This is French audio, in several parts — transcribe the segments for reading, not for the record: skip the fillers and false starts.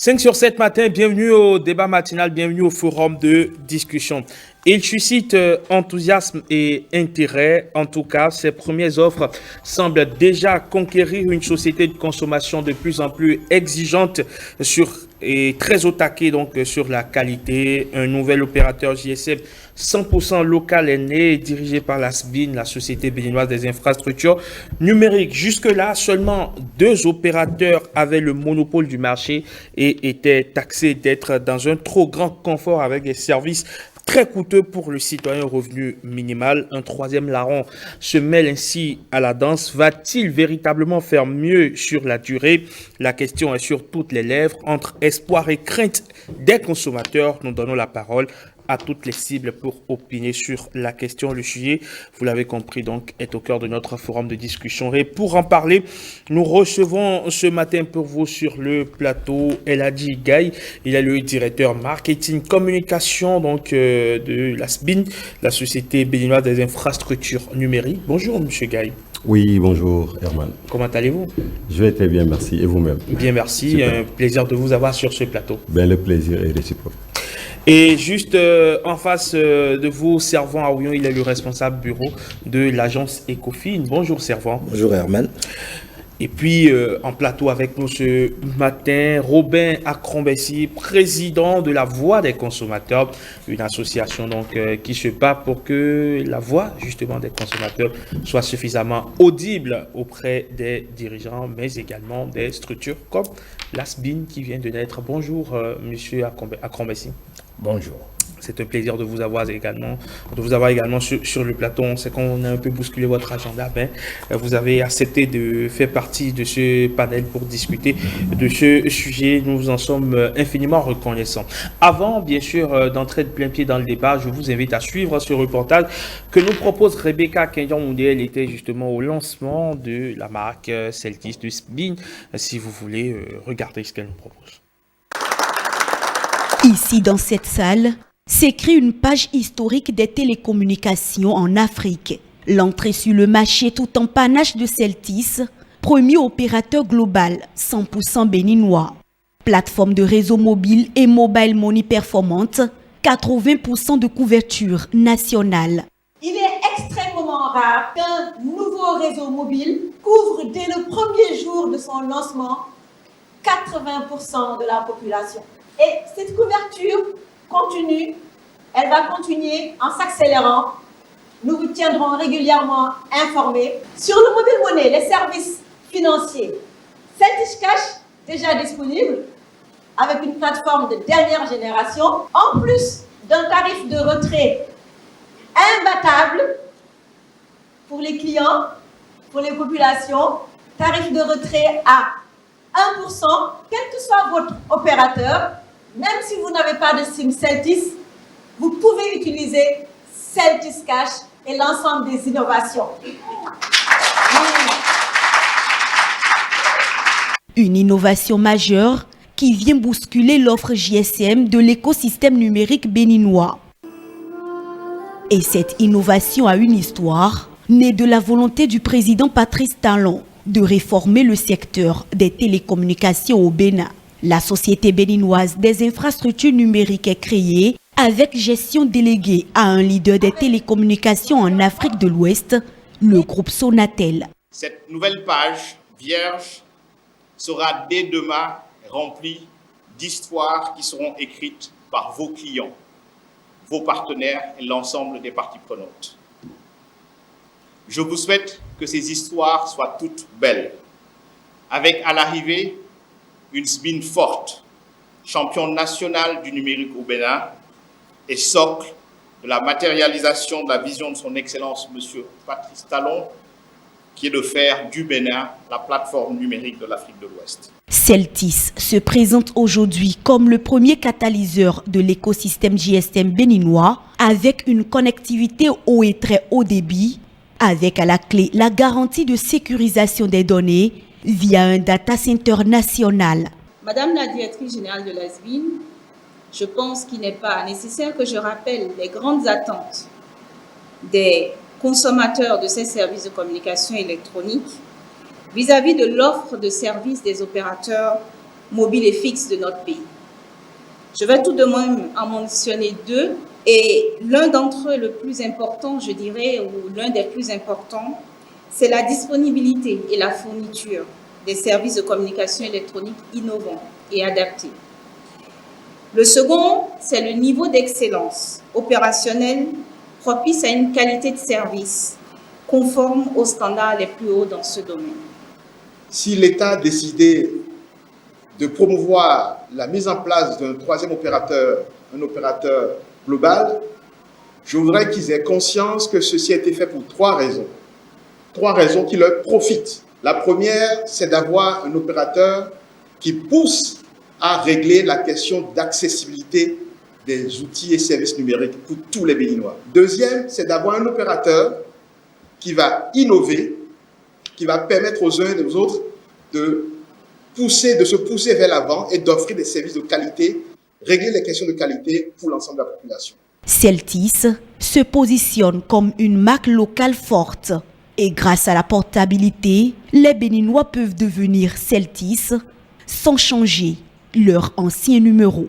5 sur 7 matin, bienvenue au débat matinal, bienvenue au forum de discussion. Il suscite enthousiasme et intérêt. En tout cas, ces premières offres semblent déjà conquérir une société de consommation de plus en plus exigeante et très au taquet donc sur la qualité. Un nouvel opérateur GSM 100% local est né et dirigé par la SBIN, la Société béninoise des infrastructures numériques. Jusque-là, seulement 2 opérateurs avaient le monopole du marché et étaient taxés d'être dans un trop grand confort avec des services très coûteux pour le citoyen au revenu minimal. Un troisième larron se mêle ainsi à la danse. Va-t-il véritablement faire mieux sur la durée? La question est sur toutes les lèvres. Entre espoir et crainte des consommateurs, nous donnons la parole à toutes les cibles pour opiner sur la question. Le sujet, vous l'avez compris, donc, est au cœur de notre forum de discussion. Et pour en parler, nous recevons ce matin pour vous sur le plateau Eladji Gaye. Il est le directeur marketing communication donc, de la SBIN, la Société béninoise des infrastructures numériques. Bonjour, monsieur Gaye. Oui, bonjour Herman. Comment allez-vous? Je vais très bien, merci. Et vous-même? Bien, merci. Super. Un plaisir de vous avoir sur ce plateau. Ben, le plaisir est réciproque. Et juste en face de vous, Servan Aouyon, il est le responsable bureau de l'agence Ecofin. Bonjour Servan. Bonjour Herman. Et puis en plateau avec nous ce matin, Robin Akrombessi, président de la Voix des consommateurs, une association donc qui se bat pour que la voix justement des consommateurs soit suffisamment audible auprès des dirigeants, mais également des structures comme la SBIN qui vient de naître. Bonjour monsieur Akrombessi. Bonjour. C'est un plaisir de vous avoir également sur le plateau. On sait qu'on a un peu bousculé votre agenda, mais vous avez accepté de faire partie de ce panel pour discuter de ce sujet. Nous vous en sommes infiniment reconnaissants. Avant, bien sûr, d'entrer de plein pied dans le débat, je vous invite à suivre ce reportage que nous propose Rebecca Kenyon-Moundé. Elle était justement au lancement de la marque Celtis de SBIN. Si vous voulez regarder ce qu'elle nous propose. Ici, dans cette salle, s'écrit une page historique des télécommunications en Afrique. L'entrée sur le marché tout en panache de Celtis, premier opérateur global 100% béninois. Plateforme de réseau mobile et mobile money performante, 80% de couverture nationale. Il est extrêmement rare qu'un nouveau réseau mobile couvre dès le premier jour de son lancement 80% de la population. Et cette couverture continue, elle va continuer en s'accélérant. Nous vous tiendrons régulièrement informés. Sur le mobile money, les services financiers, Celtis Cash, déjà disponible, avec une plateforme de dernière génération, en plus d'un tarif de retrait imbattable pour les clients, pour les populations, tarif de retrait à 1%, quel que soit votre opérateur. Même si vous n'avez pas de SIM Celtis, vous pouvez utiliser Celtis Cash et l'ensemble des innovations. Une innovation majeure qui vient bousculer l'offre GSM de l'écosystème numérique béninois. Et cette innovation a une histoire, née de la volonté du président Patrice Talon de réformer le secteur des télécommunications au Bénin. La Société béninoise des infrastructures numériques est créée avec gestion déléguée à un leader des télécommunications en Afrique de l'Ouest, le groupe Sonatel. Cette nouvelle page vierge sera dès demain remplie d'histoires qui seront écrites par vos clients, vos partenaires et l'ensemble des parties prenantes. Je vous souhaite que ces histoires soient toutes belles, avec à l'arrivée une SBIN forte, championne nationale du numérique au Bénin et socle de la matérialisation de la vision de son Excellence, M. Patrice Talon, qui est de faire du Bénin la plateforme numérique de l'Afrique de l'Ouest. Celtis se présente aujourd'hui comme le premier catalyseur de l'écosystème GSM béninois avec une connectivité haut et très haut débit, avec à la clé la garantie de sécurisation des données via un data center national. Madame la directrice générale de la SBIN, je pense qu'il n'est pas nécessaire que je rappelle les grandes attentes des consommateurs de ces services de communication électronique vis-à-vis de l'offre de services des opérateurs mobiles et fixes de notre pays. Je vais tout de même en mentionner deux, et l'un d'entre eux, le plus important, je dirais, ou l'un des plus importants, c'est la disponibilité et la fourniture des services de communication électronique innovants et adaptés. Le second, c'est le niveau d'excellence opérationnelle propice à une qualité de service conforme aux standards les plus hauts dans ce domaine. Si l'État a décidé de promouvoir la mise en place d'un troisième opérateur, un opérateur global, je voudrais qu'ils aient conscience que ceci a été fait pour trois raisons. Trois raisons qui leur profitent. La première, c'est d'avoir un opérateur qui pousse à régler la question d'accessibilité des outils et services numériques pour tous les Béninois. Deuxième, c'est d'avoir un opérateur qui va innover, qui va permettre aux uns et aux autres de se pousser vers l'avant et d'offrir des services de qualité, régler les questions de qualité pour l'ensemble de la population. Celtis se positionne comme une marque locale forte. Et grâce à la portabilité, les Béninois peuvent devenir Celtis sans changer leur ancien numéro.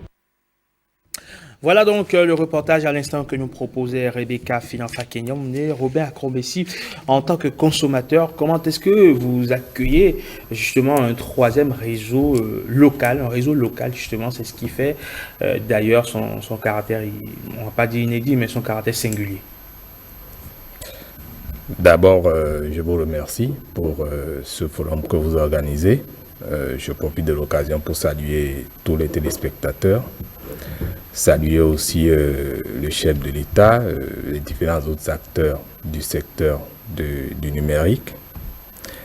Voilà donc le reportage à l'instant que nous proposait Rebecca Finan-Fakenium et Robert Acrobessi. En tant que consommateur, comment est-ce que vous accueillez justement un troisième réseau local, un réseau local justement, c'est ce qui fait d'ailleurs son caractère, on va pas dire inédit, mais son caractère singulier. D'abord, je vous remercie pour ce forum que vous organisez. Je profite de l'occasion pour saluer tous les téléspectateurs, saluer aussi le chef de l'État, les différents autres acteurs du secteur du numérique.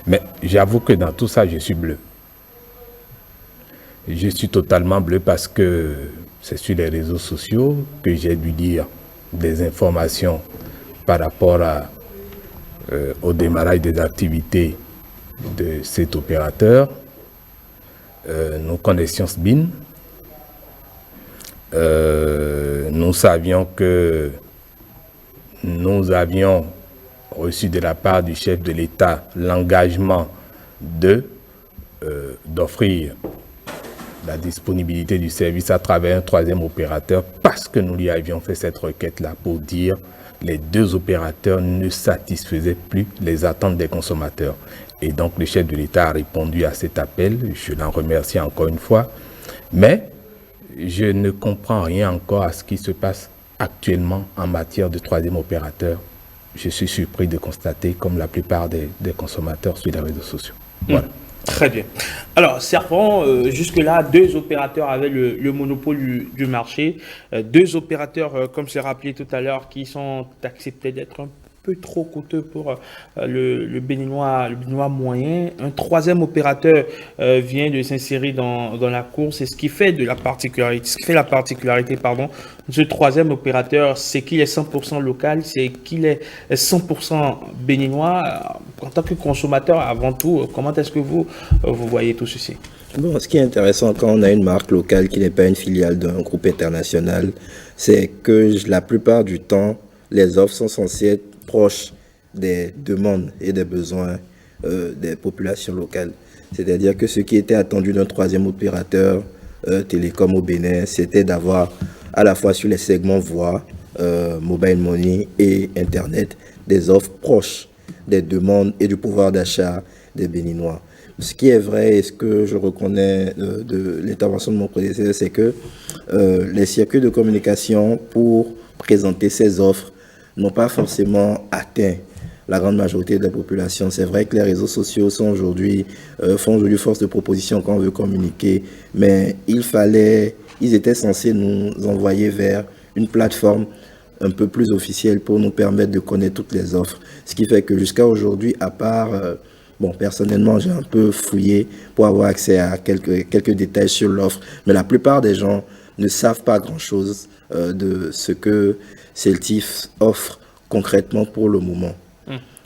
Mais j'avoue que dans tout ça, je suis bleu. Je suis totalement bleu parce que c'est sur les réseaux sociaux que j'ai dû lire des informations par rapport au démarrage des activités de cet opérateur. Nous connaissions SBIN. Nous savions que nous avions reçu de la part du chef de l'État l'engagement d'offrir la disponibilité du service à travers un troisième opérateur parce que nous lui avions fait cette requête-là pour dire les deux opérateurs ne satisfaisaient plus les attentes des consommateurs. Et donc le chef de l'État a répondu à cet appel, je l'en remercie encore une fois, mais je ne comprends rien encore à ce qui se passe actuellement en matière de troisième opérateur. Je suis surpris de constater, comme la plupart des consommateurs sur les réseaux sociaux. Voilà. Très bien. Alors, Serpent, jusque-là, deux opérateurs avaient le monopole du marché. Deux opérateurs, comme c'est rappelé tout à l'heure, qui sont acceptés d'être un peu trop coûteux pour le Béninois moyen. Un troisième opérateur vient de s'insérer dans la course. Et ce qui fait la particularité, de ce troisième opérateur, c'est qu'il est 100% local, c'est qu'il est 100% béninois. En tant que consommateur, avant tout, comment est-ce que vous voyez tout ceci? Bon, ce qui est intéressant quand on a une marque locale qui n'est pas une filiale d'un groupe international, c'est que la plupart du temps, les offres sont censées être proches des demandes et des besoins des populations locales. C'est-à-dire que ce qui était attendu d'un troisième opérateur télécom au Bénin, c'était d'avoir à la fois sur les segments voix, mobile money et Internet, des offres proches des demandes et du pouvoir d'achat des Béninois. Ce qui est vrai et ce que je reconnais de l'intervention de mon prédécesseur, c'est que les circuits de communication pour présenter ces offres n'ont pas forcément atteint la grande majorité de la population. C'est vrai que les réseaux sociaux font aujourd'hui force de proposition quand on veut communiquer, mais ils étaient censés nous envoyer vers une plateforme un peu plus officielle pour nous permettre de connaître toutes les offres. Ce qui fait que jusqu'à aujourd'hui, à part, personnellement, j'ai un peu fouillé pour avoir accès à quelques détails sur l'offre, mais la plupart des gens ne savent pas grand-chose de ce que Celtis offre concrètement pour le moment.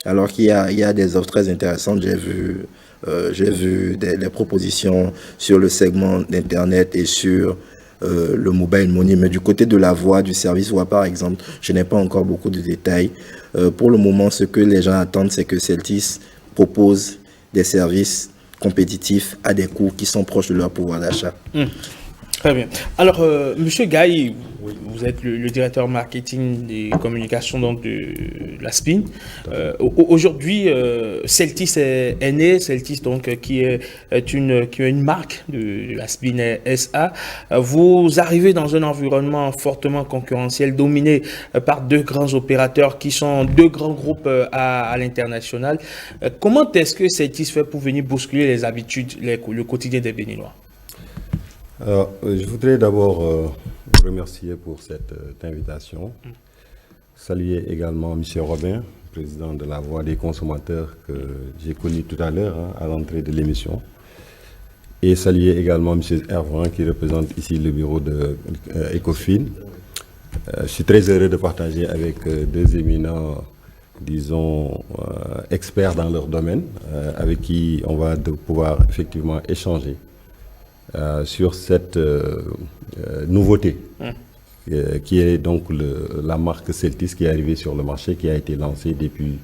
Alors qu'il y a des offres très intéressantes. J'ai vu des propositions sur le segment d'Internet et sur le mobile money. Mais du côté de la voix, du service voix par exemple, je n'ai pas encore beaucoup de détails. Pour le moment, ce que les gens attendent, c'est que Celtis propose des services compétitifs à des coûts qui sont proches de leur pouvoir d'achat. Très bien. Alors, Monsieur Gaï, vous êtes le directeur marketing des communications donc, de la SPIN. Aujourd'hui, Celtis est né, Celtis donc, qui a une marque de la SPIN SA. Vous arrivez dans un environnement fortement concurrentiel, dominé par deux grands opérateurs qui sont deux grands groupes à l'international. Comment est-ce que Celtis fait pour venir bousculer les habitudes, le quotidien des Béninois? Alors, je voudrais d'abord vous remercier pour cette invitation. Saluer également M. Robin, président de la Voix des consommateurs que j'ai connu tout à l'heure à l'entrée de l'émission. Et saluer également M. Hervan qui représente ici le bureau de Ecofin. Je suis très heureux de partager avec deux éminents, disons, experts dans leur domaine, avec qui on va pouvoir effectivement échanger sur cette nouveauté qui est donc la marque Celtis qui est arrivée sur le marché, qui a été lancée depuis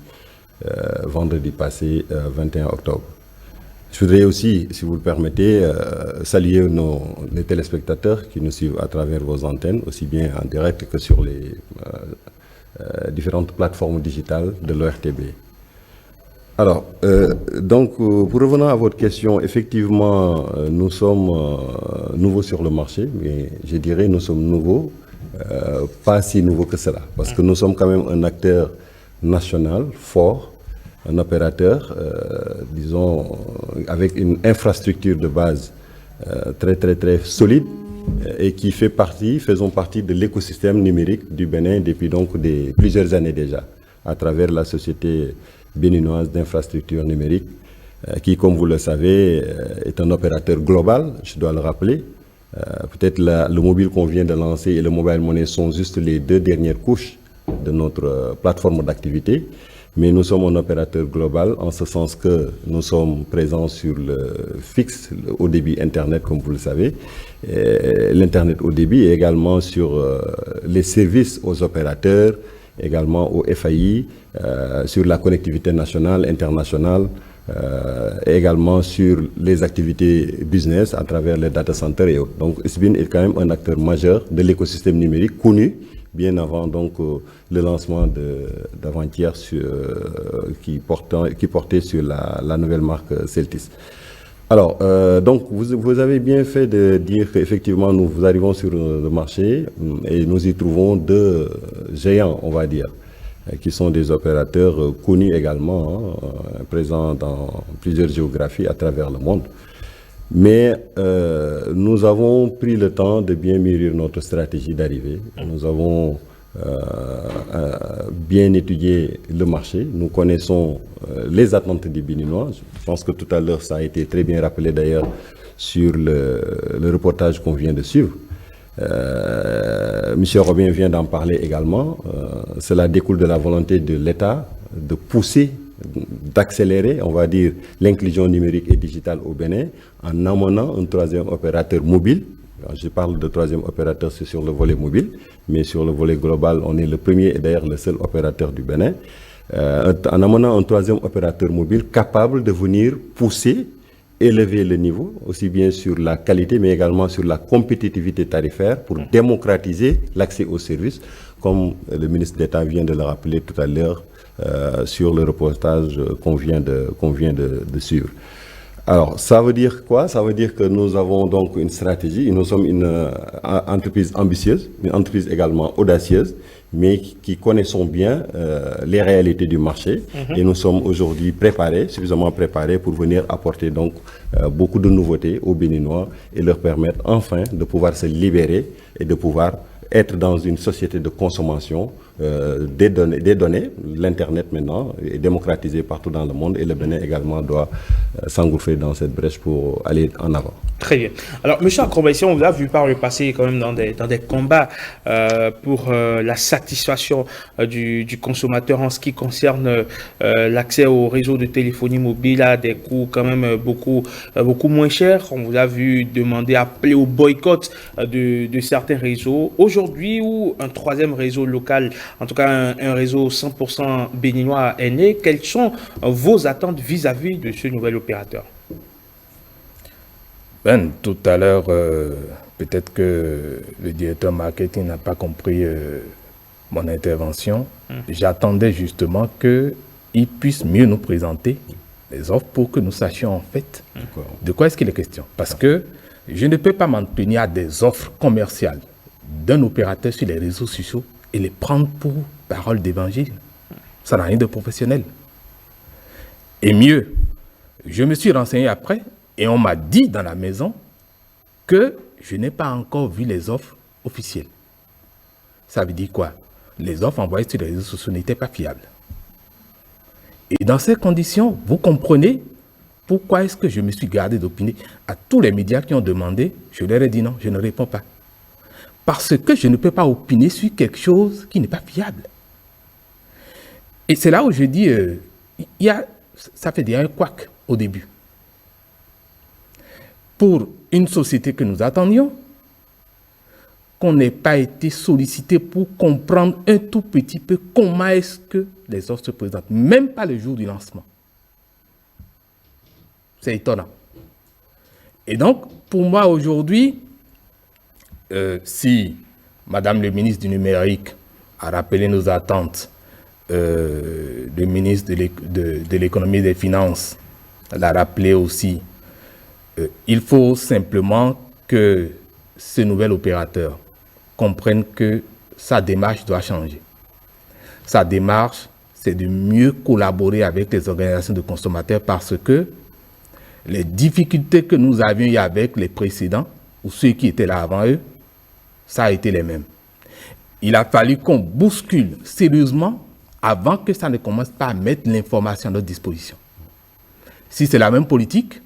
vendredi passé, 21 octobre. Je voudrais aussi, si vous le permettez, saluer les téléspectateurs qui nous suivent à travers vos antennes, aussi bien en direct que sur les différentes plateformes digitales de l'ORTB. Alors, donc, pour revenir à votre question, effectivement, nous sommes nouveaux sur le marché, mais je dirais nous sommes nouveaux, pas si nouveaux que cela, parce que nous sommes quand même un acteur national fort, un opérateur, disons, avec une infrastructure de base très solide et qui faisons partie de l'écosystème numérique du Bénin depuis donc plusieurs années déjà, à travers la société béninoise d'infrastructures numériques, qui, comme vous le savez, est un opérateur global, je dois le rappeler. Peut-être le mobile qu'on vient de lancer et le mobile money sont juste les deux dernières couches de notre plateforme d'activité, mais nous sommes un opérateur global en ce sens que nous sommes présents sur le fixe, le haut débit Internet, comme vous le savez, l'Internet haut débit, et également sur les services aux opérateurs, également au FAI, sur la connectivité nationale, internationale, et également sur les activités business à travers les data centers et autres. Donc SBIN est quand même un acteur majeur de l'écosystème numérique connu bien avant donc le lancement d'avant-hier qui portait sur la nouvelle marque Celtis. Alors, donc, vous avez bien fait de dire qu'effectivement, nous arrivons sur le marché et nous y trouvons deux géants, on va dire, qui sont des opérateurs connus également, présents dans plusieurs géographies à travers le monde. Mais nous avons pris le temps de bien mûrir notre stratégie d'arrivée. Nous avons bien étudié le marché. Nous connaissons les attentes des Béninois. Je pense que tout à l'heure, ça a été très bien rappelé d'ailleurs sur le reportage qu'on vient de suivre. Monsieur Robin vient d'en parler également. Cela découle de la volonté de l'État de pousser, d'accélérer, on va dire, l'inclusion numérique et digitale au Bénin en amenant un troisième opérateur mobile. Alors, je parle de troisième opérateur, c'est sur le volet mobile, mais sur le volet global, on est le premier et d'ailleurs le seul opérateur du Bénin. En amenant un troisième opérateur mobile capable de venir pousser, élever le niveau, aussi bien sur la qualité, mais également sur la compétitivité tarifaire pour démocratiser l'accès aux services, comme le ministre d'État vient de le rappeler tout à l'heure sur le reportage qu'on vient de suivre. Alors, ça veut dire quoi? Ça veut dire que nous avons donc une stratégie, nous sommes une entreprise ambitieuse, une entreprise également audacieuse, mais qui connaissons bien les réalités du marché. Et nous sommes aujourd'hui suffisamment préparés pour venir apporter donc beaucoup de nouveautés aux Béninois et leur permettre enfin de pouvoir se libérer et de pouvoir être dans une société de consommation des données, l'Internet maintenant est démocratisé partout dans le monde et le Bénin également doit s'engouffrer dans cette brèche pour aller en avant. Très bien. Alors, M. Acrobatie, on vous a vu par le passé quand même dans des combats pour la satisfaction du consommateur en ce qui concerne l'accès au réseau de téléphonie mobile à des coûts quand même beaucoup moins chers. On vous a vu demander, appeler au boycott de certains réseaux. Aujourd'hui, où un troisième réseau local, en tout cas un réseau 100% béninois est né, quelles sont vos attentes vis-à-vis de ce nouvel opérateur? Ben, tout à l'heure, peut-être que le directeur marketing n'a pas compris mon intervention. J'attendais justement qu'il puisse mieux nous présenter les offres pour que nous sachions en fait de quoi est-ce qu'il est question. Parce que je ne peux pas m'en tenir à des offres commerciales d'un opérateur sur les réseaux sociaux et les prendre pour parole d'évangile. Ça n'a rien de professionnel. Et mieux, je me suis renseigné après et on m'a dit dans la maison que je n'ai pas encore vu les offres officielles. Ça veut dire quoi? Les offres envoyées sur les réseaux sociaux n'étaient pas fiables. Et dans ces conditions, vous comprenez pourquoi est-ce que je me suis gardé d'opiner. À tous les médias qui ont demandé, je leur ai dit non, je ne réponds pas. Parce que je ne peux pas opiner sur quelque chose qui n'est pas fiable. Et c'est là où je dis, ça fait déjà un couac au début. Pour une société que nous attendions, qu'on n'ait pas été sollicité pour comprendre un tout petit peu comment est-ce que les offres se présentent, même pas le jour du lancement. C'est étonnant. Et donc, pour moi aujourd'hui, si Madame le ministre du Numérique a rappelé nos attentes, le ministre de l'Économie et des Finances l'a rappelé aussi, il faut simplement que ce nouvel opérateur comprenne que sa démarche doit changer. Sa démarche, c'est de mieux collaborer avec les organisations de consommateurs parce que les difficultés que nous avions eues avec les précédents, ou ceux qui étaient là avant eux, ça a été les mêmes. Il a fallu qu'on bouscule sérieusement avant que ça ne commence pas à mettre l'information à notre disposition. Si c'est la même politique,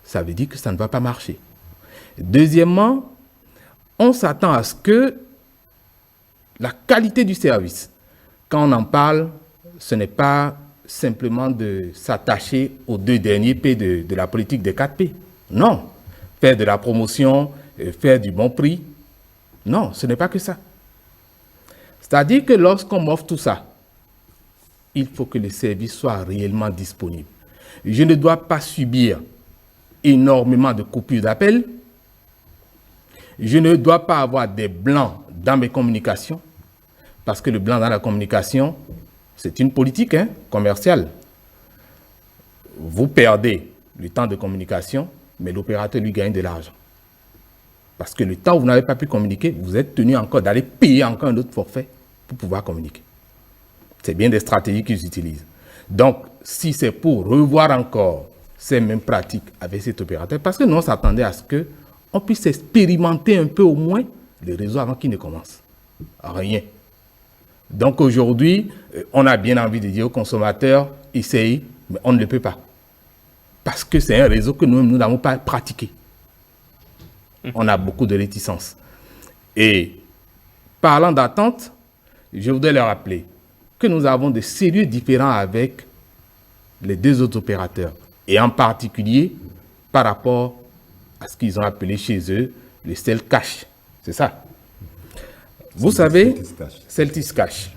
ça veut dire que ça ne va pas marcher. Deuxièmement, on s'attend à ce que la qualité du service, quand on en parle, ce n'est pas simplement de s'attacher aux 2 derniers P de la politique des 4 P. Non. Faire de la promotion, faire du bon prix. Non, ce n'est pas que ça. C'est-à-dire que lorsqu'on m'offre tout ça, il faut que le service soit réellement disponible. Je ne dois pas subir énormément de coupures d'appels. Je ne dois pas avoir des blancs dans mes communications, parce que le blanc dans la communication, c'est une politique commerciale. Vous perdez le temps de communication, mais l'opérateur lui gagne de l'argent. Parce que le temps où vous n'avez pas pu communiquer, vous êtes tenu encore d'aller payer encore un autre forfait pour pouvoir communiquer. C'est bien des stratégies qu'ils utilisent. Donc, si c'est pour revoir encore ces mêmes pratiques avec cet opérateur, parce que nous, on s'attendait à ce qu'on puisse expérimenter un peu au moins le réseau avant qu'il ne commence. Rien. Donc aujourd'hui, on a bien envie de dire aux consommateurs, essayez, mais on ne le peut pas. Parce que c'est un réseau que nous n'avons pas pratiqué. On a beaucoup de réticence. Et parlant d'attente, je voudrais leur rappeler que nous avons de sérieux différends avec les 2 autres opérateurs. Et en particulier, par rapport à ce qu'ils ont appelé chez eux le Cell Cash. C'est ça. Vous savez, Celtis Cash.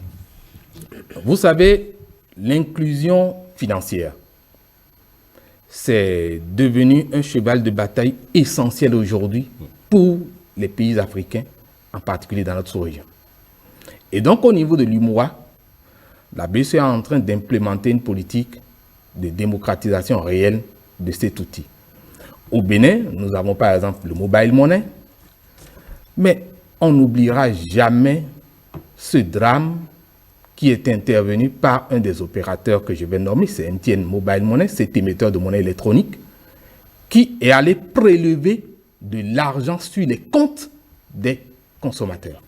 Vous savez, l'inclusion financière, c'est devenu un cheval de bataille essentiel aujourd'hui pour les pays africains, en particulier dans notre sous-région. Et donc, au niveau de l'UMOA, la BCE est en train d'implémenter une politique de démocratisation réelle de cet outil. Au Bénin, nous avons par exemple le mobile money, mais on n'oubliera jamais ce drame qui est intervenu par un des opérateurs que je vais nommer, c'est MTN Mobile Money, cet émetteur de monnaie électronique, qui est allé prélever de l'argent sur les comptes des consommateurs,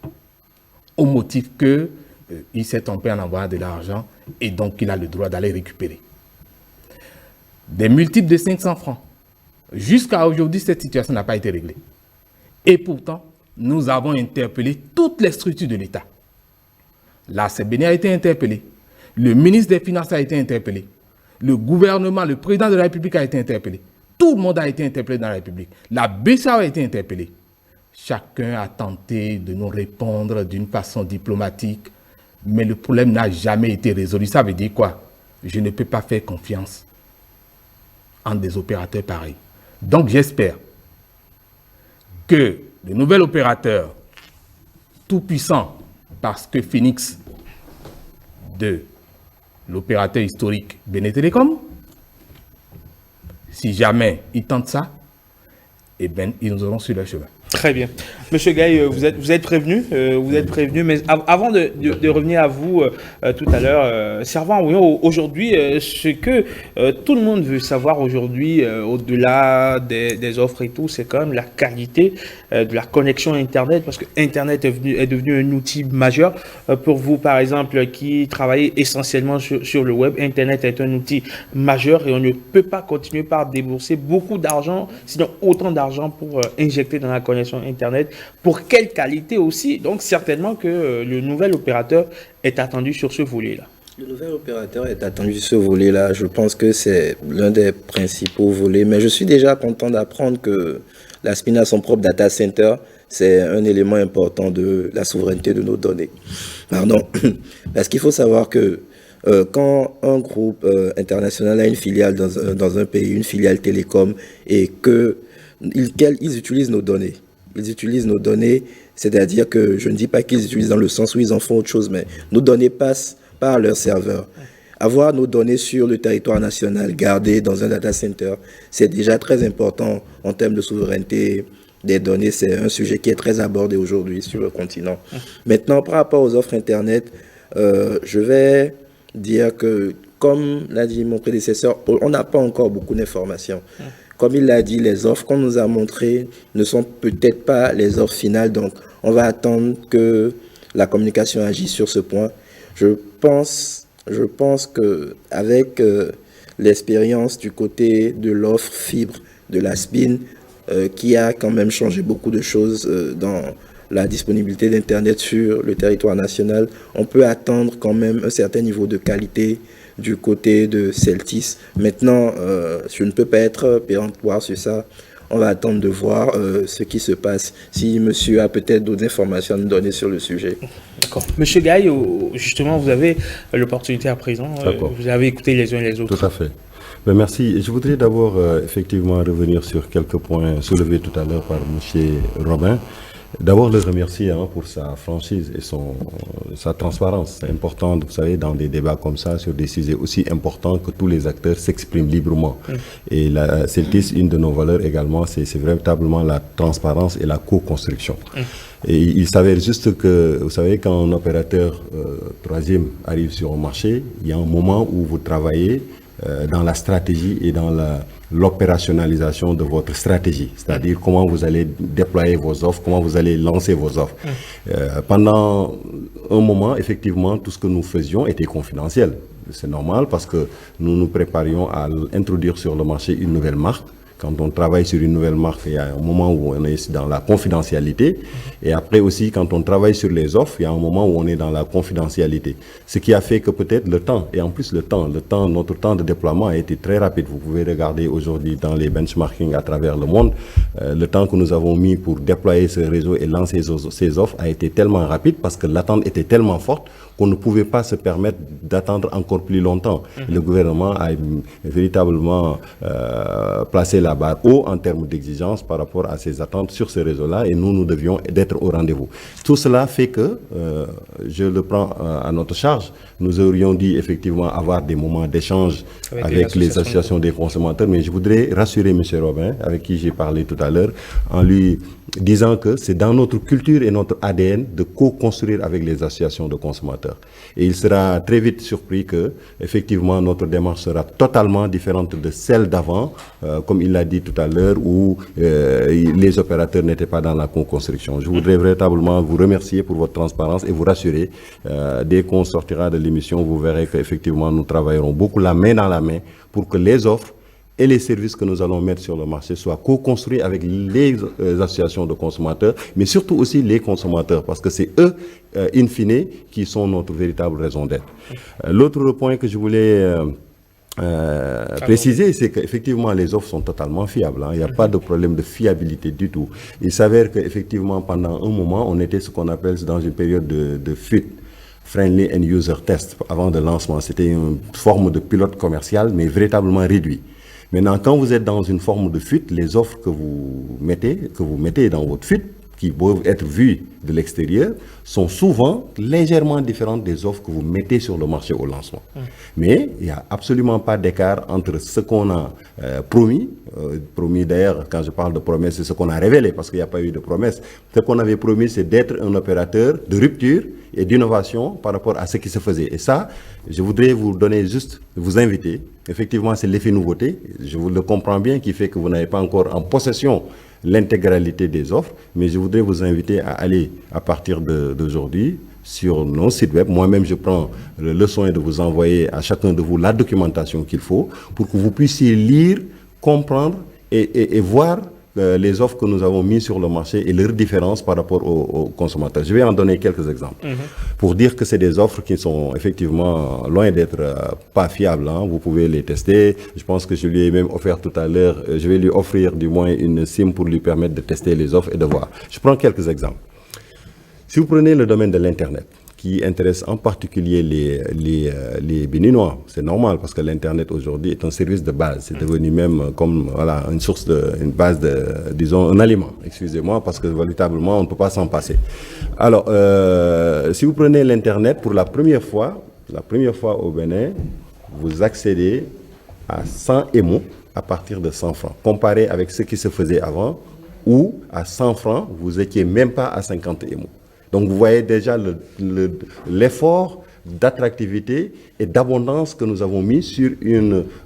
au motif qu'il s'est trompé en envoyant de l'argent et donc il a le droit d'aller récupérer. Des multiples de 500 francs. Jusqu'à aujourd'hui, cette situation n'a pas été réglée. Et pourtant, nous avons interpellé toutes les structures de l'État. La CBN a été interpellée. Le ministre des Finances a été interpellé. Le gouvernement, le président de la République a été interpellé. Tout le monde a été interpellé dans la République. La BCE a été interpellée. Chacun a tenté de nous répondre d'une façon diplomatique, mais le problème n'a jamais été résolu. Ça veut dire quoi? Je ne peux pas faire confiance en des opérateurs pareils. Donc j'espère que le nouvel opérateur tout puissant, parce que Phoenix de l'opérateur historique Benin Telecom, si jamais ils tentent ça, eh bien, ils nous auront sur leur chemin. Très bien. Monsieur Gaye, vous êtes prévenu, mais avant de revenir à vous tout à l'heure, Servant, aujourd'hui, ce que tout le monde veut savoir aujourd'hui, au-delà des offres et tout, c'est quand même la qualité de la connexion Internet, parce que Internet est devenu un outil majeur pour vous, par exemple, qui travaillez essentiellement sur le web. Internet est un outil majeur et on ne peut pas continuer par débourser beaucoup d'argent, sinon autant d'argent pour injecter dans la connexion Internet. Pour quelle qualité aussi? Donc certainement que le nouvel opérateur est attendu sur ce volet-là. Le nouvel opérateur est attendu sur ce volet-là. Je pense que c'est l'un des principaux volets. Mais je suis déjà content d'apprendre que la SPIN a son propre data center. C'est un élément important de la souveraineté de nos données. Pardon. Parce qu'il faut savoir que quand un groupe international a une filiale dans un pays, une filiale télécom, et qu'ils utilisent nos données. Ils utilisent nos données, c'est-à-dire que je ne dis pas qu'ils utilisent dans le sens où ils en font autre chose, mais nos données passent par leur serveur. Avoir nos données sur le territoire national, gardées dans un data center, c'est déjà très important en termes de souveraineté des données. C'est un sujet qui est très abordé aujourd'hui sur le continent. Maintenant, par rapport aux offres Internet, je vais dire que, comme l'a dit mon prédécesseur, on n'a pas encore beaucoup d'informations. Comme il l'a dit, les offres qu'on nous a montrées ne sont peut-être pas les offres finales. Donc, on va attendre que la communication agisse sur ce point. Je pense qu'avec l'expérience du côté de l'offre fibre de la SPIN, qui a quand même changé beaucoup de choses dans la disponibilité d'Internet sur le territoire national, on peut attendre quand même un certain niveau de qualité du côté de Celtis. Maintenant, je ne peux pas être péremptoire sur ça. On va attendre de voir ce qui se passe. Si monsieur a peut-être d'autres informations à nous donner sur le sujet. D'accord. Monsieur Gaye, justement, vous avez l'opportunité à présent. Vous avez écouté les uns et les autres. Tout à fait. Ben merci. Je voudrais d'abord effectivement revenir sur quelques points soulevés tout à l'heure par monsieur Robin. D'abord, le remercier pour sa franchise et sa transparence. C'est important, vous savez, dans des débats comme ça, sur des sujets aussi importants, que tous les acteurs s'expriment librement. Et la Celtis, une de nos valeurs également, c'est véritablement la transparence et la co-construction. Et il s'avère juste que, vous savez, quand un opérateur troisième arrive sur un marché, il y a un moment où vous travaillez dans la stratégie et dans l'opérationnalisation de votre stratégie, c'est-à-dire comment vous allez déployer vos offres, comment vous allez lancer vos offres. Pendant un moment, effectivement, tout ce que nous faisions était confidentiel. C'est normal parce que nous nous préparions à introduire sur le marché une nouvelle marque. Quand on travaille sur une nouvelle marque, il y a un moment où on est dans la confidentialité. Et après aussi, quand on travaille sur les offres, il y a un moment où on est dans la confidentialité. Ce qui a fait que peut-être le temps, et en plus notre temps de déploiement a été très rapide. Vous pouvez regarder aujourd'hui dans les benchmarking à travers le monde, le temps que nous avons mis pour déployer ce réseau et lancer ces offres a été tellement rapide parce que l'attente était tellement forte qu'on ne pouvait pas se permettre d'attendre encore plus longtemps. Le gouvernement a véritablement placé la barre haut en termes d'exigence par rapport à ces attentes sur ce réseau-là et nous devions d'être au rendez-vous. Tout cela fait que, je le prends à notre charge, nous aurions dû effectivement avoir des moments d'échange avec les associations des consommateurs, mais je voudrais rassurer M. Robin, avec qui j'ai parlé tout à l'heure, en lui disant que c'est dans notre culture et notre ADN de co-construire avec les associations de consommateurs. Et il sera très vite surpris que, effectivement, notre démarche sera totalement différente de celle d'avant, comme il l'a dit tout à l'heure, où les opérateurs n'étaient pas dans la co-construction. Je voudrais véritablement vous remercier pour votre transparence et vous rassurer. Dès qu'on sortira de l'émission, vous verrez qu'effectivement, nous travaillerons beaucoup la main dans la main pour que les offres et les services que nous allons mettre sur le marché soient co-construits avec les associations de consommateurs, mais surtout aussi les consommateurs, parce que c'est eux, in fine, qui sont notre véritable raison d'être. L'autre point que je voulais préciser, c'est qu'effectivement, les offres sont totalement fiables. Il n'y a pas de problème de fiabilité du tout. Il s'avère qu'effectivement, pendant un moment, on était ce qu'on appelle dans une période de FUT, Friendly and User Test, avant le lancement. C'était une forme de pilote commercial, mais véritablement réduit. Maintenant, quand vous êtes dans une forme de fuite, les offres que vous mettez dans votre fuite, qui peuvent être vues de l'extérieur, sont souvent légèrement différentes des offres que vous mettez sur le marché au lancement. Mais il n'y a absolument pas d'écart entre ce qu'on a promis d'ailleurs, quand je parle de promesse, c'est ce qu'on a révélé, parce qu'il n'y a pas eu de promesse. Ce qu'on avait promis, c'est d'être un opérateur de rupture et d'innovation par rapport à ce qui se faisait. Et ça, je voudrais vous inviter. Effectivement, c'est l'effet nouveauté. Je vous le comprends bien, qui fait que vous n'avez pas encore en possession l'intégralité des offres, mais je voudrais vous inviter à aller, à partir d'aujourd'hui, sur nos sites web. Moi-même, je prends le soin de vous envoyer à chacun de vous la documentation qu'il faut pour que vous puissiez lire, comprendre et voir les offres que nous avons mises sur le marché et leurs différences par rapport aux consommateurs. Je vais en donner quelques exemples pour dire que c'est des offres qui sont effectivement loin d'être pas fiables. Hein. Vous pouvez les tester. Je pense que je lui ai même offert tout à l'heure, je vais lui offrir du moins une SIM pour lui permettre de tester les offres et de voir. Je prends quelques exemples. Si vous prenez le domaine de l'Internet, qui intéresse en particulier les Béninois. C'est normal parce que l'Internet aujourd'hui est un service de base. C'est devenu même comme voilà, une base de, disons, un aliment. Excusez-moi, parce que véritablement, on ne peut pas s'en passer. Alors, si vous prenez l'Internet pour la première fois au Bénin, vous accédez à 100 émos à partir de 100 francs. Comparé avec ce qui se faisait avant, où à 100 francs, vous n'étiez même pas à 50 émos. Donc vous voyez déjà l'effort d'attractivité et d'abondance que nous avons mis sur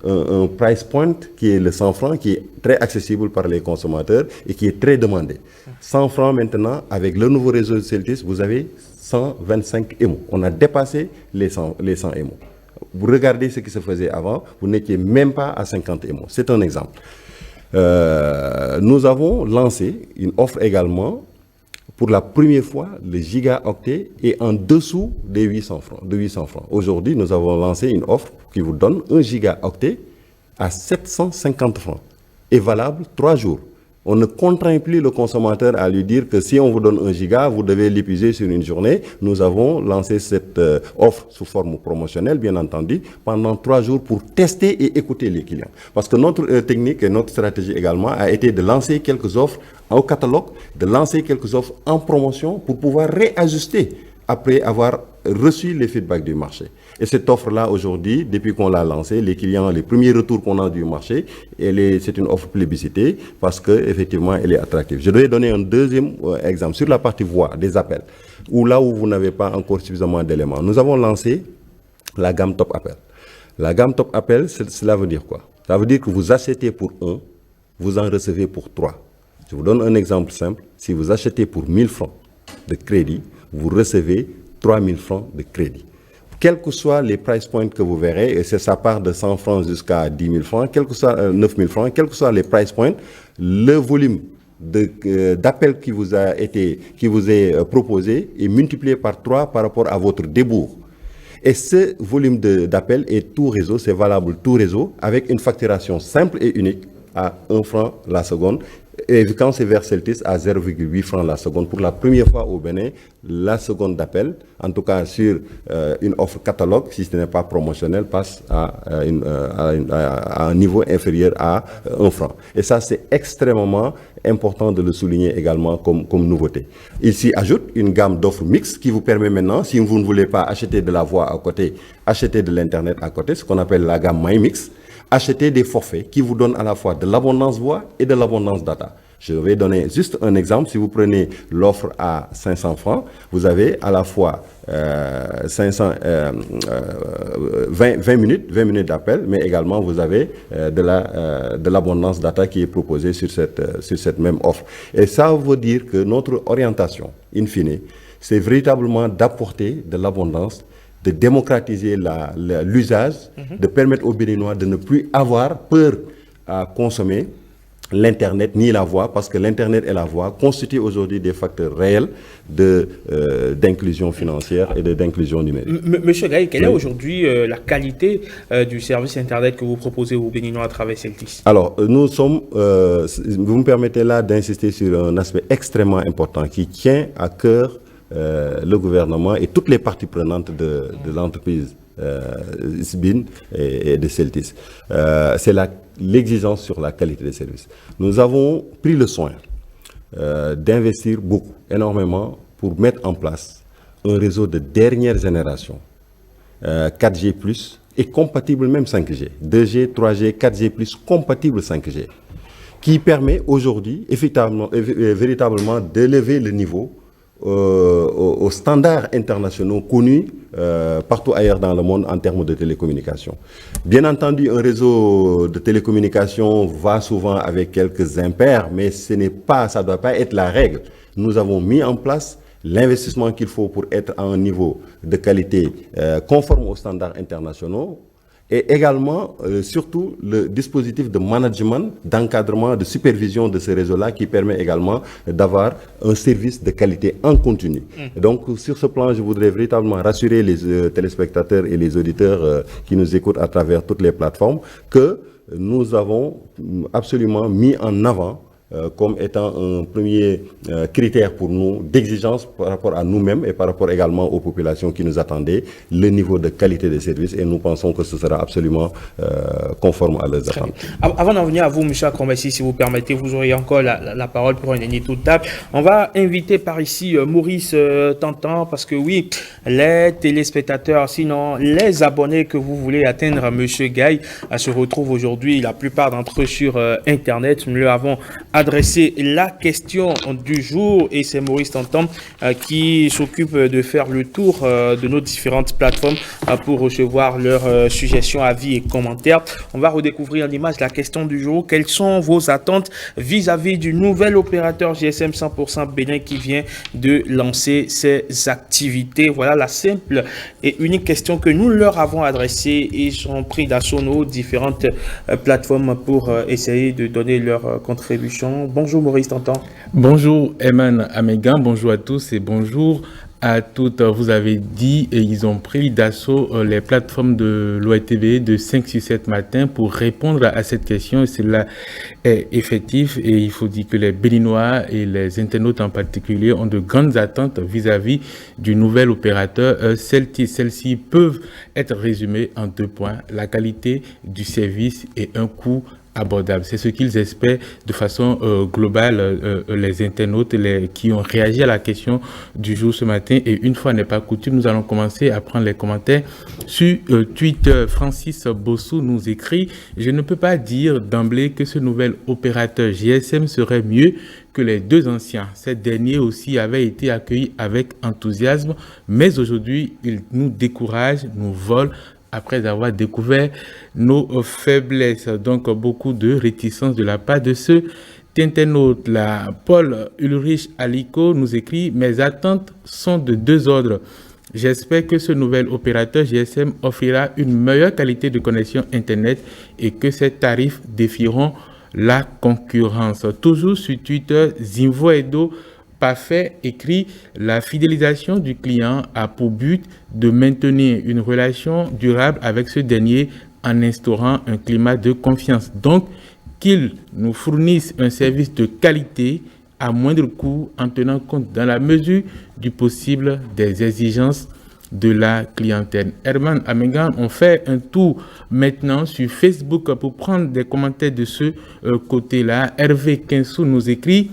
un price point qui est le 100 francs, qui est très accessible par les consommateurs et qui est très demandé. 100 francs maintenant, avec le nouveau réseau de Celtis, vous avez 125 émos. On a dépassé les 100 émos. Vous regardez ce qui se faisait avant, vous n'étiez même pas à 50 émos. C'est un exemple. Nous avons lancé une offre également. Pour la première fois, le gigaoctet est en dessous des 800 francs. Aujourd'hui, nous avons lancé une offre qui vous donne un gigaoctet à 750 francs et valable 3 jours. On ne contraint plus le consommateur à lui dire que si on vous donne 1 giga, vous devez l'épuiser sur une journée. Nous avons lancé cette offre sous forme promotionnelle, bien entendu, pendant 3 jours pour tester et écouter les clients. Parce que notre technique et notre stratégie également a été de lancer quelques offres au catalogue, de lancer quelques offres en promotion pour pouvoir réajuster après avoir reçu les feedbacks du marché. Et cette offre-là, aujourd'hui, depuis qu'on l'a lancée, les clients, les premiers retours qu'on a du marché, c'est une offre plébiscitée parce qu'effectivement, elle est attractive. Je vais donner un deuxième exemple sur la partie voix des appels, où là où vous n'avez pas encore suffisamment d'éléments. Nous avons lancé la gamme Top Appel. La gamme Top Appel, cela veut dire quoi? Ça veut dire que vous achetez pour 1, vous en recevez pour 3. Je vous donne un exemple simple. Si vous achetez pour 1000 francs de crédit, vous recevez 3000 francs de crédit. Quels que soient les price points que vous verrez, et ça part de 100 francs jusqu'à 10 000 francs, quel que soit 9000 francs, quels que soient les price points, le volume d'appels qui vous est proposé est multiplié par 3 par rapport à votre débours. Et ce volume d'appels est tout réseau, c'est valable tout réseau, avec une facturation simple et unique à 1 franc la seconde. Et quand c'est vers Celtis, à 0,8 francs la seconde. Pour la première fois au Bénin, la seconde d'appel, en tout cas sur une offre catalogue, si ce n'est pas promotionnel, passe à un niveau inférieur à 1 franc. Et ça, c'est extrêmement important de le souligner également comme nouveauté. Il s'y ajoute une gamme d'offres mixtes qui vous permet maintenant, si vous ne voulez pas acheter de la voix à côté, acheter de l'Internet à côté, ce qu'on appelle la gamme MyMix. Acheter des forfaits qui vous donnent à la fois de l'abondance voix et de l'abondance data. Je vais donner juste un exemple. Si vous prenez l'offre à 500 francs, vous avez à la fois 20 minutes d'appel, mais également vous avez de l'abondance data qui est proposée sur cette même offre. Et ça veut dire que notre orientation, in fine, c'est véritablement d'apporter de l'abondance, de démocratiser l'usage, de permettre aux Béninois de ne plus avoir peur à consommer l'Internet ni la voix, parce que l'Internet et la voix constituent aujourd'hui des facteurs réels d'inclusion financière et d'inclusion numérique. Monsieur Gaï, quelle est aujourd'hui la qualité du service Internet que vous proposez aux Béninois à travers Celtis? Alors, nous sommes, vous me permettez là d'insister sur un aspect extrêmement important qui tient à cœur le gouvernement et toutes les parties prenantes de l'entreprise SBIN et de Celtis. C'est l'exigence sur la qualité des services. Nous avons pris le soin d'investir beaucoup, énormément, pour mettre en place un réseau de dernière génération, 4G+, et compatible même 5G, 2G, 3G, 4G+, compatible 5G, qui permet aujourd'hui, véritablement, d'élever le niveau aux standards internationaux connus partout ailleurs dans le monde en termes de télécommunications. Bien entendu, un réseau de télécommunications va souvent avec quelques impairs, mais ça ne doit pas être la règle. Nous avons mis en place l'investissement qu'il faut pour être à un niveau de qualité conforme aux standards internationaux, et également, surtout, le dispositif de management, d'encadrement, de supervision de ce réseau-là qui permet également d'avoir un service de qualité en continu. Donc, sur ce plan, je voudrais véritablement rassurer les téléspectateurs et les auditeurs qui nous écoutent à travers toutes les plateformes que nous avons absolument mis en avant comme étant un premier critère pour nous d'exigence par rapport à nous-mêmes et par rapport également aux populations qui nous attendaient, le niveau de qualité des services, et nous pensons que ce sera absolument conforme à leurs attentes. Avant d'en venir à vous, M. Akombassi, si vous permettez, vous aurez encore la parole pour une dernière toute table. On va inviter par ici Maurice Tantan, parce que oui, les téléspectateurs, sinon les abonnés que vous voulez atteindre, M. Gaye, se retrouvent aujourd'hui, la plupart d'entre eux sur Internet. Nous leur avons adresser la question du jour, et c'est Maurice Tantan qui s'occupe de faire le tour de nos différentes plateformes pour recevoir leurs suggestions, avis et commentaires. On va redécouvrir en image la question du jour. Quelles sont vos attentes vis-à-vis du nouvel opérateur GSM 100% Bénin qui vient de lancer ses activités? Voilà la simple et unique question que nous leur avons adressée, et ils ont pris d'assaut nos différentes plateformes pour essayer de donner leur contribution. Bonjour Maurice Tantan. Bonjour Eman Amegan, bonjour à tous et bonjour à toutes. Vous avez dit, et ils ont pris d'assaut les plateformes de l'OITV de 5 sur 7 matin pour répondre à cette question, et cela est effectif, et il faut dire que les Béninois et les internautes en particulier ont de grandes attentes vis-à-vis du nouvel opérateur Celtis. Celles-ci peuvent être résumées en 2 points: la qualité du service et un coût abordable. C'est ce qu'ils espèrent de façon globale, les internautes qui ont réagi à la question du jour ce matin. Et une fois n'est pas coutume, nous allons commencer à prendre les commentaires sur Twitter. Francis Bossou nous écrit: je ne peux pas dire d'emblée que ce nouvel opérateur GSM serait mieux que les 2 anciens. Ces derniers aussi avaient été accueillis avec enthousiasme, mais aujourd'hui, ils nous découragent, nous volent, après avoir découvert nos faiblesses. Donc, beaucoup de réticence de la part de ce internaute. Paul Ulrich Aliko nous écrit: mes attentes sont de 2 ordres. J'espère que ce nouvel opérateur GSM offrira une meilleure qualité de connexion Internet et que ses tarifs défieront la concurrence. Toujours sur Twitter, Zimvo Edo Parfait écrit: la fidélisation du client a pour but de maintenir une relation durable avec ce dernier en instaurant un climat de confiance. Donc, qu'il nous fournisse un service de qualité à moindre coût en tenant compte dans la mesure du possible des exigences de la clientèle. Herman Amegan, on fait un tour maintenant sur Facebook pour prendre des commentaires de ce côté-là. Hervé Kinsou nous écrit: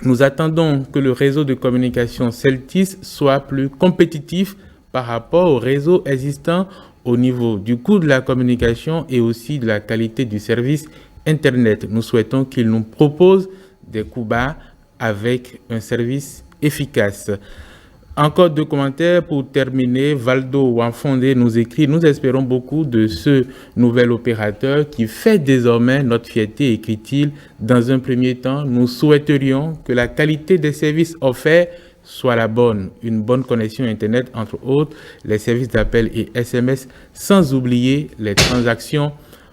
nous attendons que le réseau de communication Celtis soit plus compétitif par rapport au réseau existant au niveau du coût de la communication et aussi de la qualité du service Internet. Nous souhaitons qu'il nous propose des coûts bas avec un service efficace. Encore 2 commentaires pour terminer. Valdo Wanfondé nous écrit: nous espérons beaucoup de ce nouvel opérateur qui fait désormais notre fierté, écrit-il. Dans un premier temps, nous souhaiterions que la qualité des services offerts soit la bonne. Une bonne connexion Internet, entre autres, les services d'appel et SMS, sans oublier les transactions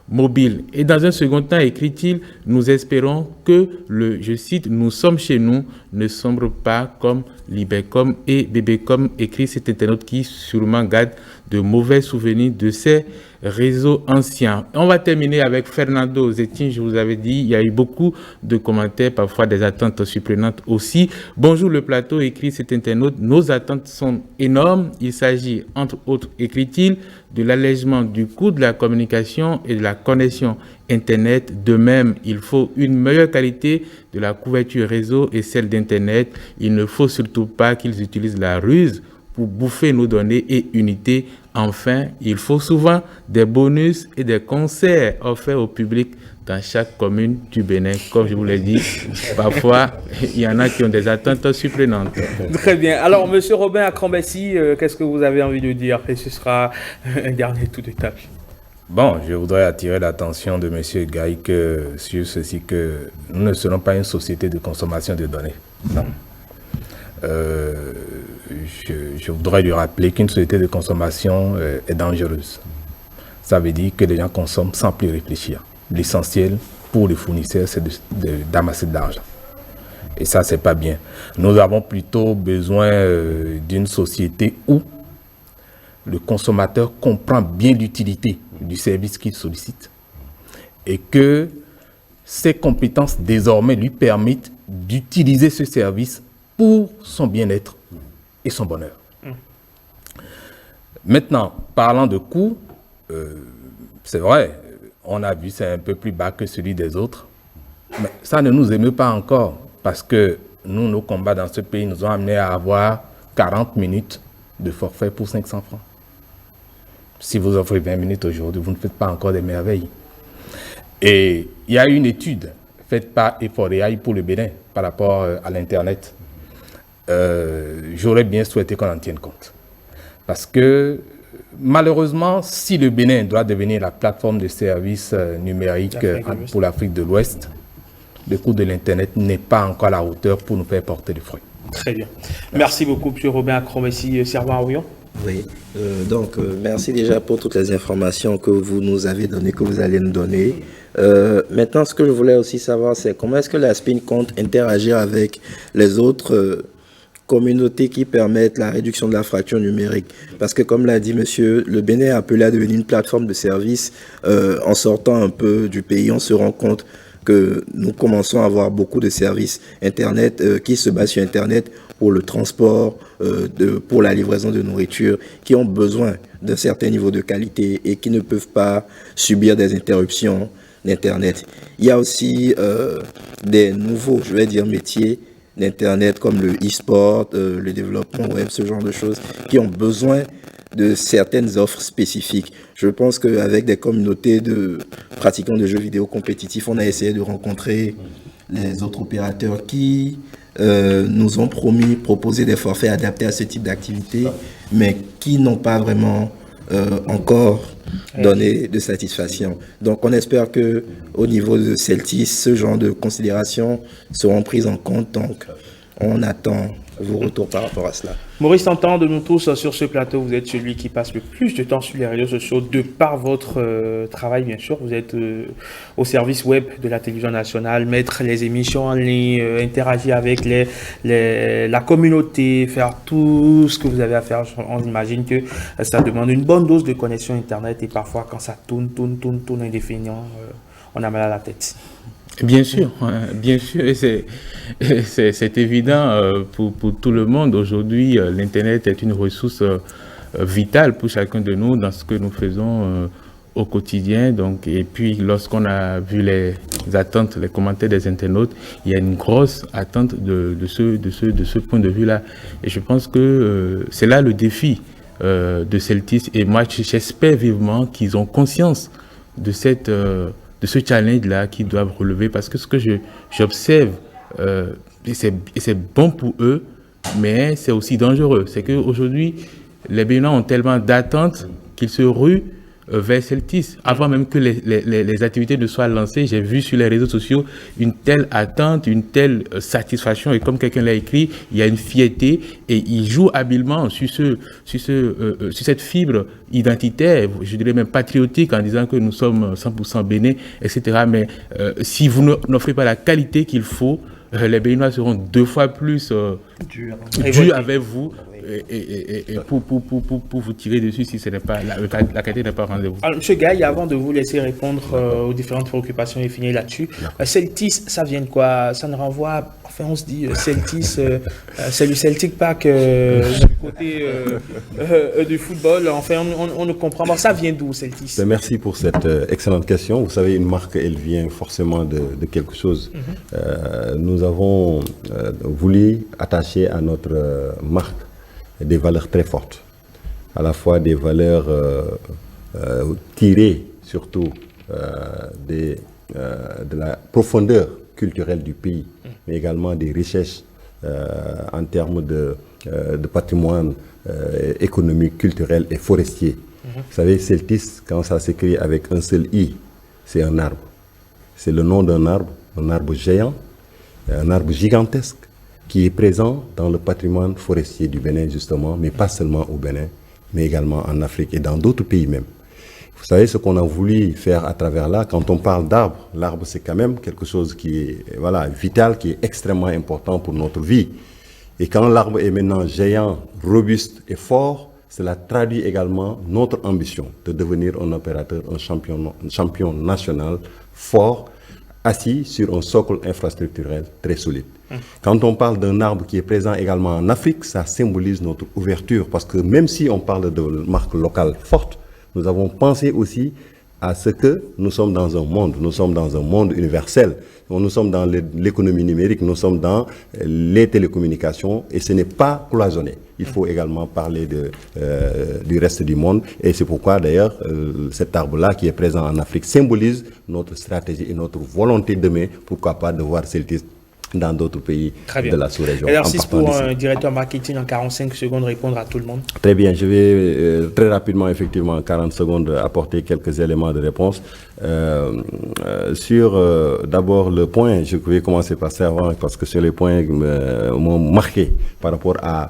mobile. Et dans un second temps, écrit-il, nous espérons que je cite, nous sommes chez nous, ne sombre pas comme Libecom et Bébécom, écrit cet internaute qui sûrement garde de mauvais souvenirs de ces réseaux anciens. On va terminer avec Fernando Zettin. Je vous avais dit, il y a eu beaucoup de commentaires, parfois des attentes surprenantes aussi. Bonjour le plateau, écrit cet internaute. Nos attentes sont énormes. Il s'agit, entre autres, écrit-il, de l'allègement du coût de la communication et de la connexion Internet. De même, il faut une meilleure qualité de la couverture réseau et celle d'Internet. Il ne faut surtout pas qu'ils utilisent la ruse pour bouffer nos données et unités. Enfin, il faut souvent des bonus et des concerts offerts au public dans chaque commune du Bénin. Comme je vous l'ai dit, parfois, il y en a qui ont des attentes surprenantes. Très bien. Alors, M. Robin Akrambessi, qu'est-ce que vous avez envie de dire? Et ce sera un dernier tour de table. Bon, je voudrais attirer l'attention de M. Gaïk sur ceci, que nous ne serons pas une société de consommation de données. Non. Je voudrais lui rappeler qu'une société de consommation est dangereuse. Ça veut dire que les gens consomment sans plus réfléchir. L'essentiel pour les fournisseurs, c'est d'amasser de l'argent. Et ça, c'est pas bien. Nous avons plutôt besoin d'une société où le consommateur comprend bien l'utilité du service qu'il sollicite et que ses compétences désormais lui permettent d'utiliser ce service pour son bien-être et son bonheur. Maintenant, parlant de coûts, c'est vrai, on a vu c'est un peu plus bas que celui des autres, mais ça ne nous émeut pas encore parce que nous, nos combats dans ce pays nous ont amenés à avoir 40 minutes de forfait pour 500 francs. Si vous offrez 20 minutes aujourd'hui, vous ne faites pas encore des merveilles. Et il y a une étude faite par Eforeaï pour le Bénin par rapport à l'Internet. J'aurais bien souhaité qu'on en tienne compte. Parce que malheureusement, si le Bénin doit devenir la plateforme de services numériques pour l'Afrique de l'Ouest, le coût de l'Internet n'est pas encore à la hauteur pour nous faire porter des fruits. Très bien. Merci beaucoup, M. Robin Akrambessi, Servan Aouillon. Oui, merci déjà pour toutes les informations que vous nous avez données, que vous allez nous donner. Maintenant, ce que je voulais aussi savoir, c'est comment est-ce que la SPIN compte interagir avec les autres communautés qui permettent la réduction de la fracture numérique. Parce que, comme l'a dit monsieur, le Bénin est appelé à devenir une plateforme de services. En sortant un peu du pays, on se rend compte que nous commençons à avoir beaucoup de services Internet qui se basent sur Internet pour le transport, pour la livraison de nourriture, qui ont besoin d'un certain niveau de qualité et qui ne peuvent pas subir des interruptions d'Internet. Il y a aussi des nouveaux, je vais dire, métiers d'Internet comme le e-sport, le développement web, ce genre de choses, qui ont besoin de certaines offres spécifiques. Je pense qu'avec des communautés de pratiquants de jeux vidéo compétitifs, on a essayé de rencontrer les autres opérateurs qui nous ont proposé des forfaits adaptés à ce type d'activité, mais qui n'ont pas vraiment encore donné de satisfaction. Donc on espère que au niveau de Celtis, ce genre de considérations seront prises en compte. Donc on attend vos retours par rapport à cela. Maurice Tantan, de nous tous sur ce plateau, vous êtes celui qui passe le plus de temps sur les réseaux sociaux de par votre travail, bien sûr. Vous êtes au service web de la télévision nationale, mettre les émissions en ligne, interagir avec la communauté, faire tout ce que vous avez à faire. On imagine que ça demande une bonne dose de connexion Internet et parfois quand ça tourne indéfiniment, on a mal à la tête. Bien sûr, et c'est évident pour tout le monde. Aujourd'hui, l'Internet est une ressource vitale pour chacun de nous dans ce que nous faisons au quotidien. Donc, et puis, lorsqu'on a vu les attentes, les commentaires des internautes, il y a une grosse attente de ce point de vue-là. Et je pense que c'est là le défi de Celtis. Et moi, j'espère vivement qu'ils ont conscience de ce challenge-là qu'ils doivent relever, parce que ce que j'observe, et c'est bon pour eux, mais c'est aussi dangereux. C'est qu'aujourd'hui, les Béninois ont tellement d'attentes qu'ils se ruent vers Celtis. Avant même que les activités ne soient lancées, j'ai vu sur les réseaux sociaux une telle attente, une telle satisfaction, et comme quelqu'un l'a écrit, il y a une fierté, et ils jouent habilement sur cette fibre identitaire, je dirais même patriotique, en disant que nous sommes 100% Bénin, etc. Mais si vous n'offrez pas la qualité qu'il faut, les Béninois seront 2 fois plus durs avec vous. pour vous tirer dessus si ce n'est pas, la qualité n'est pas au rendez-vous. Alors, M. Gaï, avant de vous laisser répondre aux différentes préoccupations et finir là-dessus, Celtis, ça vient de quoi? Ça nous renvoie, enfin on se dit, Celtis, c'est le Celtic Park du côté du football, enfin on ne comprend pas. Ça vient d'où, Celtis? Merci pour cette excellente question. Vous savez, une marque, elle vient forcément de quelque chose. Nous avons voulu attacher à notre marque des valeurs très fortes, à la fois des valeurs tirées surtout de la profondeur culturelle du pays, mais également des richesses en termes de patrimoine économique, culturel et forestier. Vous savez, Celtis, quand ça s'écrit avec un seul I, c'est un arbre. C'est le nom d'un arbre géant, un arbre gigantesque qui est présent dans le patrimoine forestier du Bénin justement, mais pas seulement au Bénin, mais également en Afrique et dans d'autres pays même. Vous savez ce qu'on a voulu faire à travers là, quand on parle d'arbre, l'arbre c'est quand même quelque chose qui est vital, qui est extrêmement important pour notre vie. Et quand l'arbre est maintenant géant, robuste et fort, cela traduit également notre ambition de devenir un opérateur, un champion national fort, assis sur un socle infrastructurel très solide. Quand on parle d'un arbre qui est présent également en Afrique, ça symbolise notre ouverture, parce que même si on parle de marque locale forte, nous avons pensé aussi à ce que nous sommes dans un monde universel. Nous sommes dans l'économie numérique, nous sommes dans les télécommunications et ce n'est pas cloisonné. Il faut également parler du reste du monde et c'est pourquoi d'ailleurs cet arbre-là qui est présent en Afrique symbolise notre stratégie et notre volonté demain, pourquoi pas de voir Celtis dans d'autres pays de la sous-région. Alors, si c'est pour un directeur marketing en 45 secondes répondre à tout le monde. Très bien, je vais très rapidement, effectivement, en 40 secondes, apporter quelques éléments de réponse. Sur d'abord le point, je vais commencer par ça avant, parce que c'est les points qui m'ont marqué par rapport à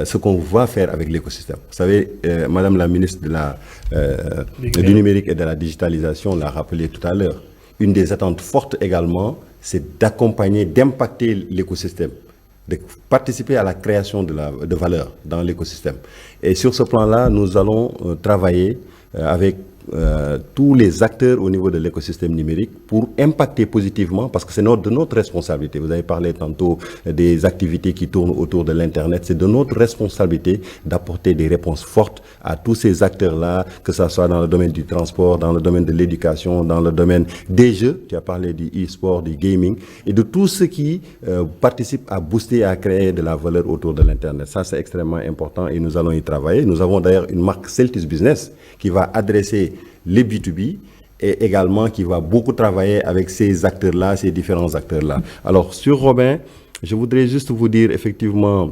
ce qu'on va faire avec l'écosystème. Vous savez, Madame la ministre du numérique et de la digitalisation l'a rappelé tout à l'heure. Une des attentes fortes également, c'est d'accompagner, d'impacter l'écosystème, de participer à la création de valeur dans l'écosystème. Et sur ce plan-là, nous allons travailler avec tous les acteurs au niveau de l'écosystème numérique pour impacter positivement, parce que c'est de notre responsabilité. Vous avez parlé tantôt des activités qui tournent autour de l'Internet. C'est de notre responsabilité d'apporter des réponses fortes à tous ces acteurs-là, que ce soit dans le domaine du transport, dans le domaine de l'éducation, dans le domaine des jeux. Tu as parlé du e-sport, du gaming, et de tout ce qui participe à booster, à créer de la valeur autour de l'Internet. Ça, c'est extrêmement important et nous allons y travailler. Nous avons d'ailleurs une marque Celtis Business qui va adresser les B2B et également qui va beaucoup travailler avec ces acteurs-là, ces différents acteurs-là. Alors, sur Robin, je voudrais juste vous dire effectivement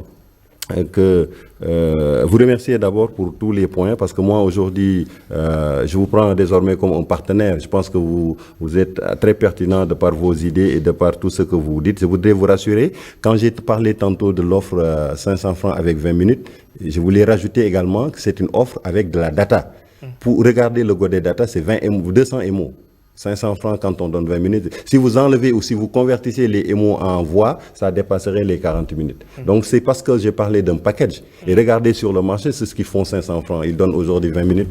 que vous remercier d'abord pour tous les points, parce que moi aujourd'hui je vous prends désormais comme un partenaire. Je pense que vous êtes très pertinent de par vos idées et de par tout ce que vous dites. Je voudrais vous rassurer, quand j'ai parlé tantôt de l'offre 500 francs avec 20 minutes, je voulais rajouter également que c'est une offre avec de la data. Pour regarder le Godet Data, c'est 200 MO. 500 francs quand on donne 20 minutes. Si vous enlevez ou si vous convertissez les MO en voix, ça dépasserait les 40 minutes. Donc c'est parce que j'ai parlé d'un package. Et regardez sur le marché, c'est ce qu'ils font 500 francs. Ils donnent aujourd'hui 20 minutes.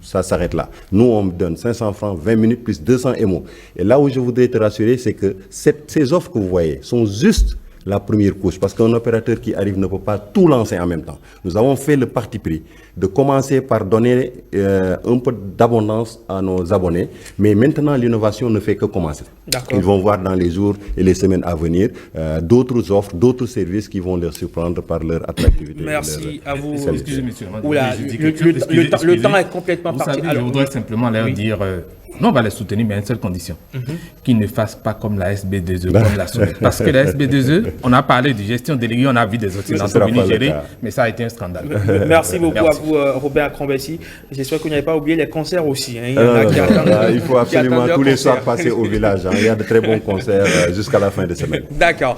Ça s'arrête là. Nous, on donne 500 francs, 20 minutes plus 200 MO. Et là où je voudrais te rassurer, c'est que ces offres que vous voyez sont juste la première couche, parce qu'un opérateur qui arrive ne peut pas tout lancer en même temps. Nous avons fait le parti pris de commencer par donner un peu d'abondance à nos abonnés, mais maintenant l'innovation ne fait que commencer. Ils vont voir dans les jours et les semaines à venir d'autres offres, d'autres services qui vont leur surprendre par leur attractivité. Merci à vous. Excusez, monsieur. Le temps est complètement parti. Je voudrais simplement leur dire... nous, on va les soutenir, mais à une seule condition. Qu'ils ne fassent pas comme la SB2E, comme la SODEC. Parce que la SB2E, on a parlé de gestion déléguée, on a vu des Occidentaux venir gérer, mais ça a été un scandale. Merci beaucoup à vous, Robert Crombessi. J'espère que vous n'avez pas oublié les concerts aussi. Il faut absolument tous les soirs passer au village. Il y a de très bons concerts jusqu'à la fin de semaine. D'accord.